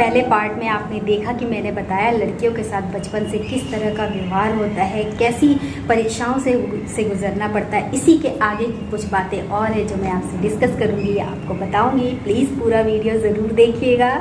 पहले पार्ट में आपने देखा कि मैंने बताया लड़कियों के साथ बचपन से किस तरह का व्यवहार होता है, कैसी परीक्षाओं से गुजरना पड़ता है। इसी के आगे की कुछ बातें और है जो मैं आपसे डिस्कस करूँगी, आपको बताऊँगी। प्लीज़ पूरा वीडियो ज़रूर देखिएगा।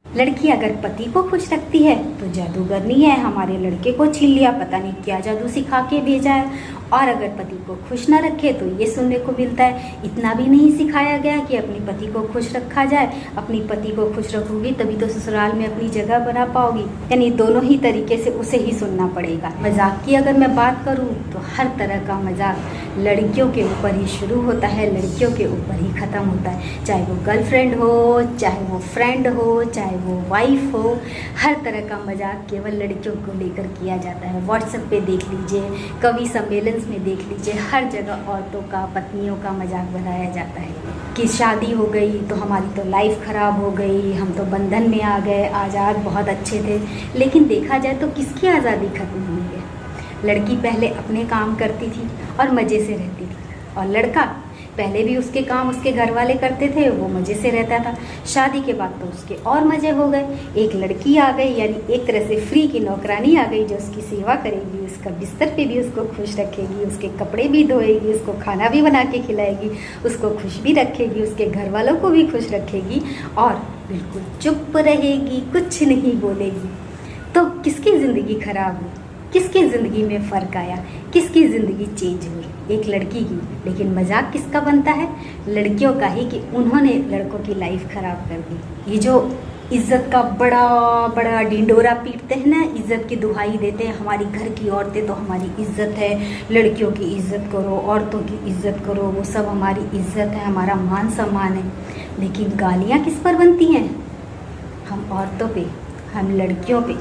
लड़की अगर पति को खुश रखती है तो जादूगरनी है, हमारे लड़के को छीन लिया, पता नहीं क्या जादू सिखा के भेजा है। और अगर पति को खुश ना रखे तो ये सुनने को मिलता है इतना भी नहीं सिखाया गया कि अपने पति को खुश रखा जाए। अपनी पति को खुश रखोगी तभी तो ससुराल में अपनी जगह बना पाओगी। यानी दोनों ही तरीके से उसे ही सुनना पड़ेगा। मजाक की अगर मैं बात करूँ तो हर तरह का मजाक लड़कियों के ऊपर ही शुरू होता है, लड़कियों के ऊपर ही ख़त्म होता है। चाहे वो गर्लफ्रेंड हो, चाहे वो फ्रेंड हो, चाहे वो वाइफ हो, हर तरह का मजाक केवल लड़कियों को लेकर किया जाता है। व्हाट्सएप पे देख लीजिए, कवि सम्मेलन में देख लीजिए, हर जगह औरतों का, पत्नियों का मजाक बनाया जाता है कि शादी हो गई तो हमारी तो लाइफ ख़राब हो गई, हम तो बंधन में आ गए, आज़ाद बहुत अच्छे थे। लेकिन देखा जाए तो किसकी आज़ादी खत्म हुई है? लड़की पहले अपने काम करती थी और मज़े से रहती थी, और लड़का पहले भी उसके काम उसके घर वाले करते थे, वो मज़े से रहता था। शादी के बाद तो उसके और मज़े हो गए। एक लड़की आ गई, यानी एक तरह से फ्री की नौकरानी आ गई जो उसकी सेवा करेगी, उसका बिस्तर पे भी उसको खुश रखेगी, उसके कपड़े भी धोएगी, उसको खाना भी बना के खिलाएगी, उसको खुश भी रखेगी, उसके घर वालों को भी खुश रखेगी और बिल्कुल चुप रहेगी, कुछ नहीं बोलेगी। तो किसकी ज़िंदगी खराब हुई? किसकी ज़िंदगी में फ़र्क आया? किसकी ज़िंदगी चेंज हुई? एक लड़की की। लेकिन मजाक किसका बनता है? लड़कियों का ही, कि उन्होंने लड़कों की लाइफ ख़राब कर दी। ये जो इज़्ज़त का बड़ा बड़ा ढिंडोरा पीटते हैं ना, इज़्ज़त की दुहाई देते हैं, हमारी घर की औरतें तो हमारी इज़्ज़त है, लड़कियों की इज़्ज़त करो, औरतों की इज़्ज़त करो, वो सब हमारी इज़्ज़त है, हमारा मान सम्मान है। लेकिन गालियाँ किस पर बनती हैं? हम औरतों पे, हम लड़कियों पे।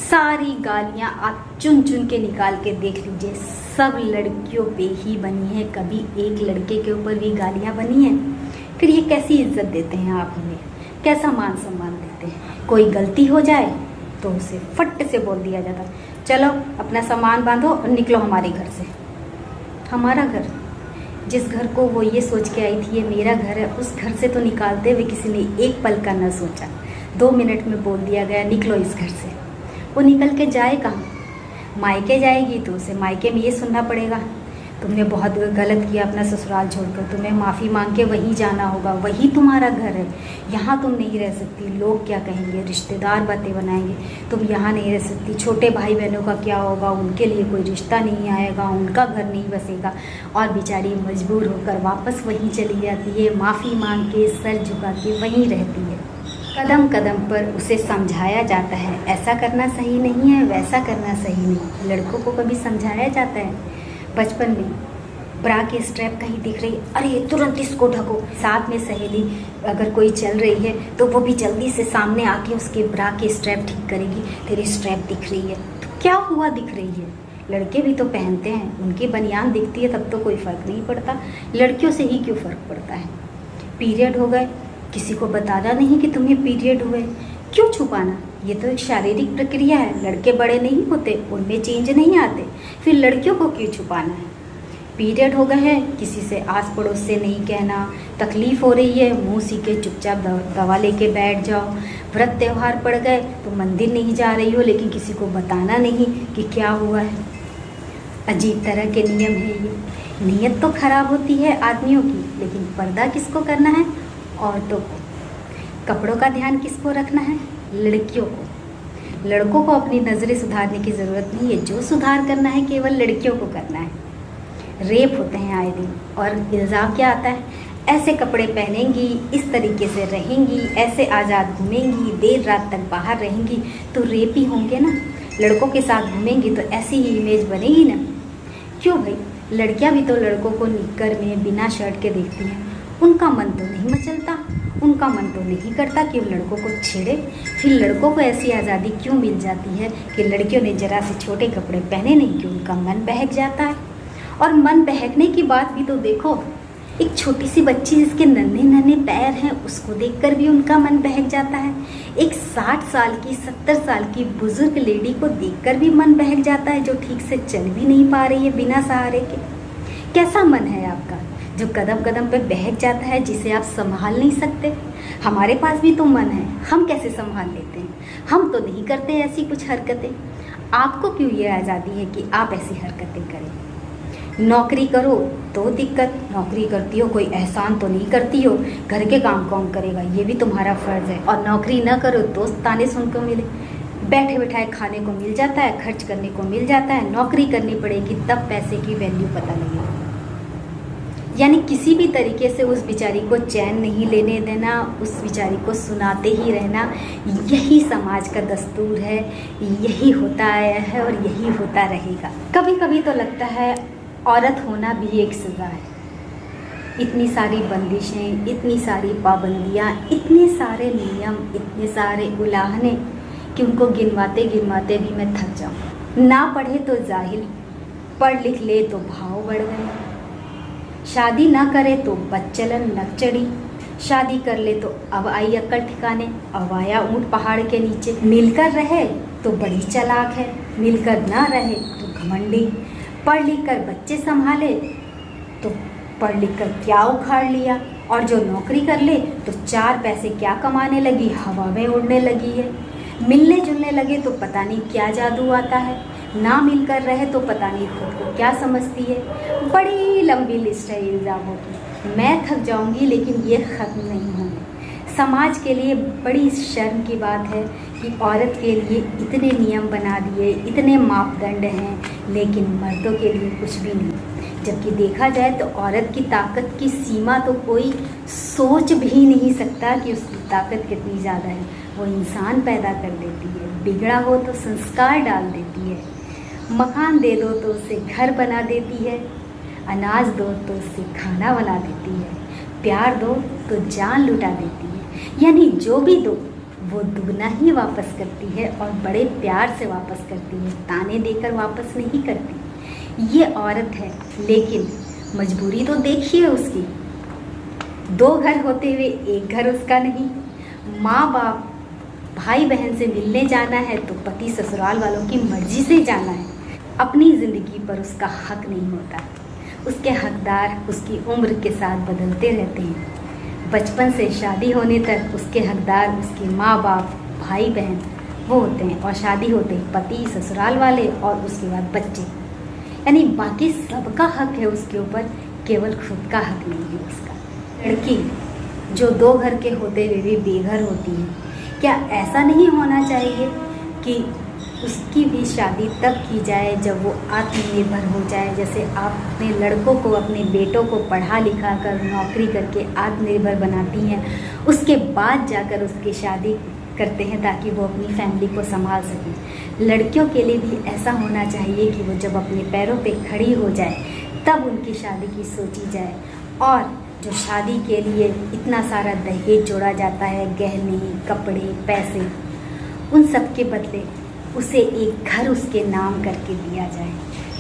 सारी गालियाँ आप चुन चुन के निकाल के देख लीजिए, सब लड़कियों पे ही बनी है। कभी एक लड़के के ऊपर भी गालियाँ बनी हैं? फिर ये कैसी इज्जत देते हैं आप हमें? कैसा मान सम्मान देते हैं? कोई गलती हो जाए तो उसे फट से बोल दिया जाता, चलो अपना सामान बांधो और निकलो हमारे घर से। हमारा घर, जिस घर को वो ये सोच के आई थी ये मेरा घर है, उस घर से तो निकालते हुए किसी ने एक पल का न सोचा। 2 मिनट में बोल दिया गया निकलो इस घर से। वो निकल के जाए कहाँ? मायके जाएगी तो उसे मायके में ये सुनना पड़ेगा, तुमने बहुत गलत किया अपना ससुराल छोड़कर, तुम्हें माफ़ी मांग के वहीं जाना होगा, वही तुम्हारा घर है, यहाँ तुम नहीं रह सकती, लोग क्या कहेंगे, रिश्तेदार बातें बनाएंगे, तुम यहाँ नहीं रह सकती, छोटे भाई बहनों का क्या होगा, उनके लिए कोई रिश्ता नहीं आएगा, उनका घर नहीं बसेगा। और बेचारी मजबूर होकर वापस वहीं चली जाती है, माफ़ी मांग के सर झुका के वहीं रहती है। कदम कदम पर उसे समझाया जाता है ऐसा करना सही नहीं है, वैसा करना सही नहीं। लड़कों को कभी समझाया जाता है बचपन में? ब्रा की स्ट्रैप कहीं दिख रही, अरे तुरंत इसको ढको। साथ में सहेली अगर कोई चल रही है तो वो भी जल्दी से सामने आके उसके ब्रा की स्ट्रैप ठीक करेगी, तेरी स्ट्रैप दिख रही है तो क्या हुआ, दिख रही है। लड़के भी तो पहनते हैं, उनकी बनियान दिखती है तब तो कोई फ़र्क नहीं पड़ता, लड़कियों से ही क्यों फ़र्क पड़ता है? पीरियड हो गए, किसी को बताना नहीं कि तुम्हें पीरियड हुए, क्यों छुपाना? ये तो एक शारीरिक प्रक्रिया है, लड़के बड़े नहीं होते, उनमें चेंज नहीं आते, फिर लड़कियों को क्यों छुपाना है? पीरियड हो गए हैं, किसी से आस पड़ोस से नहीं कहना, तकलीफ़ हो रही है, मुंह सीके चुपचाप दवा लेके बैठ जाओ। व्रत त्यौहार पड़ गए तो मंदिर नहीं जा रही हो लेकिन किसी को बताना नहीं कि क्या हुआ है। अजीब तरह के नियम है ये। नीयत तो खराब होती है आदमियों की, लेकिन पर्दा किसको करना है? औरतों को। कपड़ों का ध्यान किसको रखना है? लड़कियों को। लड़कों को अपनी नज़रें सुधारने की ज़रूरत नहीं है, जो सुधार करना है केवल लड़कियों को करना है। रेप होते हैं आए दिन और इल्ज़ाम क्या आता है? ऐसे कपड़े पहनेंगी, इस तरीके से रहेंगी, ऐसे आज़ाद घूमेंगी, देर रात तक बाहर रहेंगी तो रेप ही होंगे ना। लड़कों के साथ घूमेंगी तो ऐसी ही इमेज बनेगी ना। क्यों भाई? लड़कियां भी तो लड़कों को निक्कर में बिना शर्ट के देखती हैं, उनका मन तो नहीं मचलता, उनका मन तो नहीं करता कि वो लड़कों को छेड़े। फिर लड़कों को ऐसी आज़ादी क्यों मिल जाती है कि लड़कियों ने ज़रा से छोटे कपड़े पहने नहीं कि उनका मन बहक जाता है? और मन बहकने की बात भी तो देखो, एक छोटी सी बच्ची जिसके नन्हे नन्हे पैर हैं उसको देखकर भी उनका मन बहक जाता है। एक 60 साल की 70 साल की बुजुर्ग लेडी को देखकर भी मन बहक जाता है जो ठीक से चल भी नहीं पा रही है बिना सहारे के। कैसा मन है आपका? जो कदम कदम पे बहक जाता है, जिसे आप संभाल नहीं सकते। हमारे पास भी तो मन है, हम कैसे संभाल लेते हैं? हम तो नहीं करते ऐसी कुछ हरकतें। आपको क्यों ये आज़ादी है कि आप ऐसी हरकतें करें? नौकरी करो तो दिक्कत, नौकरी करती हो कोई एहसान तो नहीं करती हो, घर के काम कौन करेगा, ये भी तुम्हारा फ़र्ज़ है। और नौकरी ना करो तो ताने सुनकर मिले, बैठे बैठाए खाने को मिल जाता है, खर्च करने को मिल जाता है। नौकरी करनी पड़ेगी तब पैसे की वैल्यू पता लगेगी। यानी किसी भी तरीके से उस बेचारी को चैन नहीं लेने देना, उस बेचारी को सुनाते ही रहना, यही समाज का दस्तूर है, यही होता आया है और यही होता रहेगा। कभी कभी तो लगता है औरत होना भी एक सज़ा है। इतनी सारी बंदिशें, इतनी सारी पाबंदियाँ, इतने सारे नियम, इतने सारे उलाहने कि उनको गिनवाते गिनवाते भी मैं थक जाऊँ। ना पढ़े तो जाहिल, पढ़ लिख ले तो भाव बढ़ गए, शादी ना करे तो बदचलन नकचड़ी, शादी कर ले तो अब आई अक्ल ठिकाने, अब आया ऊँट पहाड़ के नीचे। मिलकर रहे तो बड़ी चालाक है, मिलकर ना रहे तो घमंडी। पढ़ लिख कर बच्चे संभाले तो पढ़ लिख कर क्या उखाड़ लिया, और जो नौकरी कर ले तो 4 पैसे क्या कमाने लगी, हवा में उड़ने लगी है। मिलने जुलने लगे तो पता नहीं क्या जादू आता है, ना मिलकर रहे तो पता नहीं खुद को क्या समझती है। बड़ी लंबी लिस्ट है इल्ज़ामों की, मैं थक जाऊंगी लेकिन ये ख़त्म नहीं होंगे। समाज के लिए बड़ी शर्म की बात है कि औरत के लिए इतने नियम बना दिए, इतने मापदंड हैं, लेकिन मर्दों के लिए कुछ भी नहीं। जबकि देखा जाए तो औरत की ताकत की सीमा तो कोई सोच भी नहीं सकता कि उसकी ताकत कितनी ज़्यादा है। वो इंसान पैदा कर देती है, बिगड़ा हो तो संस्कार डाल देती है, मकान दे दो तो उसे घर बना देती है, अनाज दो तो उसे खाना बना देती है, प्यार दो तो जान लुटा देती है। यानी जो भी दो वो दुगना ही वापस करती है और बड़े प्यार से वापस करती है, ताने देकर वापस नहीं करती। ये औरत है, लेकिन मजबूरी तो देखिए उसकी। 2 घर होते हुए एक घर उसका नहीं। माँ बाप भाई बहन से मिलने जाना है तो पति ससुराल वालों की मर्जी से जाना है। अपनी ज़िंदगी पर उसका हक नहीं होता। उसके हकदार उसकी उम्र के साथ बदलते रहते हैं। बचपन से शादी होने तक उसके हकदार उसके माँ बाप भाई बहन वो होते हैं, और शादी होते ही पति ससुराल वाले और उसके बाद बच्चे। यानी बाकी सबका हक है उसके ऊपर, केवल खुद का हक नहीं है उसका। लड़की जो 2 घर के होते हुए भी बेघर होती है, क्या ऐसा नहीं होना चाहिए कि उसकी भी शादी तब की जाए जब वो आत्मनिर्भर हो जाए? जैसे आप अपने लड़कों को, अपने बेटों को पढ़ा लिखा कर नौकरी करके आत्मनिर्भर बनाती हैं, उसके बाद जाकर उसकी शादी करते हैं ताकि वो अपनी फैमिली को संभाल सकें। लड़कियों के लिए भी ऐसा होना चाहिए कि वो जब अपने पैरों पे खड़ी हो जाए तब उनकी शादी की सोची जाए। और जो शादी के लिए इतना सारा दहेज जोड़ा जाता है, गहने, कपड़े, पैसे, उन सब के बदले उसे एक घर उसके नाम करके दिया जाए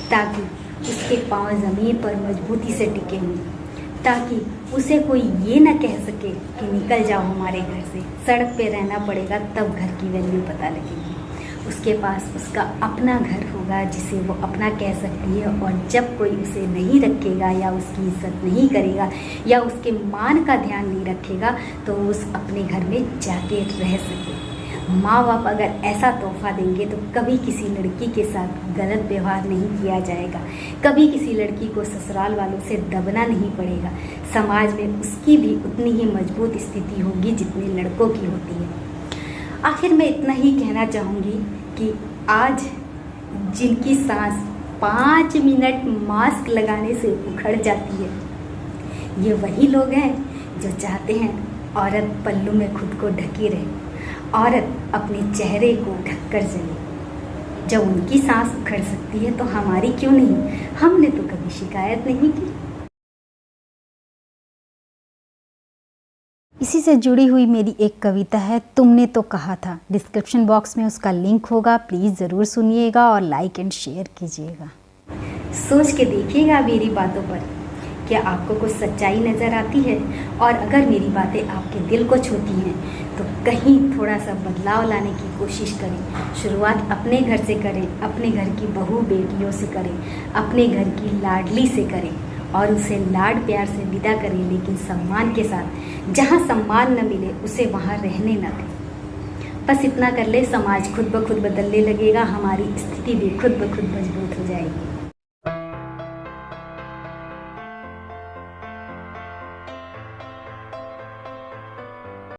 ताकि उसके पाँव ज़मीन पर मजबूती से टिके हों, ताकि उसे कोई ये ना कह सके कि निकल जाओ हमारे घर से। सड़क पे रहना पड़ेगा तब घर की वैल्यू पता लगेगी। उसके पास उसका अपना घर होगा जिसे वो अपना कह सकती है, और जब कोई उसे नहीं रखेगा या उसकी इज्जत नहीं करेगा या उसके मान का ध्यान नहीं रखेगा तो उस अपने घर में जाके रह सके। माँ बाप अगर ऐसा तोहफा देंगे तो कभी किसी लड़की के साथ गलत व्यवहार नहीं किया जाएगा, कभी किसी लड़की को ससुराल वालों से दबना नहीं पड़ेगा। समाज में उसकी भी उतनी ही मजबूत स्थिति होगी जितनी लड़कों की होती है। आखिर मैं इतना ही कहना चाहूँगी कि आज जिनकी सांस 5 मिनट मास्क लगाने से उखड़ जाती है, ये वही लोग हैं जो चाहते हैं औरत पल्लू में खुद को ढकी रहे, औरत अपने चेहरे को ढककर चले। जब उनकी सांस उखड़ सकती है तो हमारी क्यों नहीं? हमने तो कभी शिकायत नहीं की। इसी से जुड़ी हुई मेरी एक कविता है, तुमने तो कहा था। डिस्क्रिप्शन बॉक्स में उसका लिंक होगा, प्लीज़ ज़रूर सुनिएगा और लाइक एंड शेयर कीजिएगा। सोच के देखिएगा मेरी बातों पर, क्या आपको कुछ सच्चाई नज़र आती है? और अगर मेरी बातें आपके दिल को छूती हैं तो कहीं थोड़ा सा बदलाव लाने की कोशिश करें। शुरुआत अपने घर से करें, अपने घर की बहू बेटियों से करें, अपने घर की लाडली से करें, और उसे लाड प्यार से विदा करें, लेकिन सम्मान के साथ। जहाँ सम्मान न मिले उसे वहाँ रहने न दें। बस इतना कर ले, समाज खुद ब खुद बदलने लगेगा, हमारी स्थिति भी खुद ब खुद मजबूत हो जाएगी।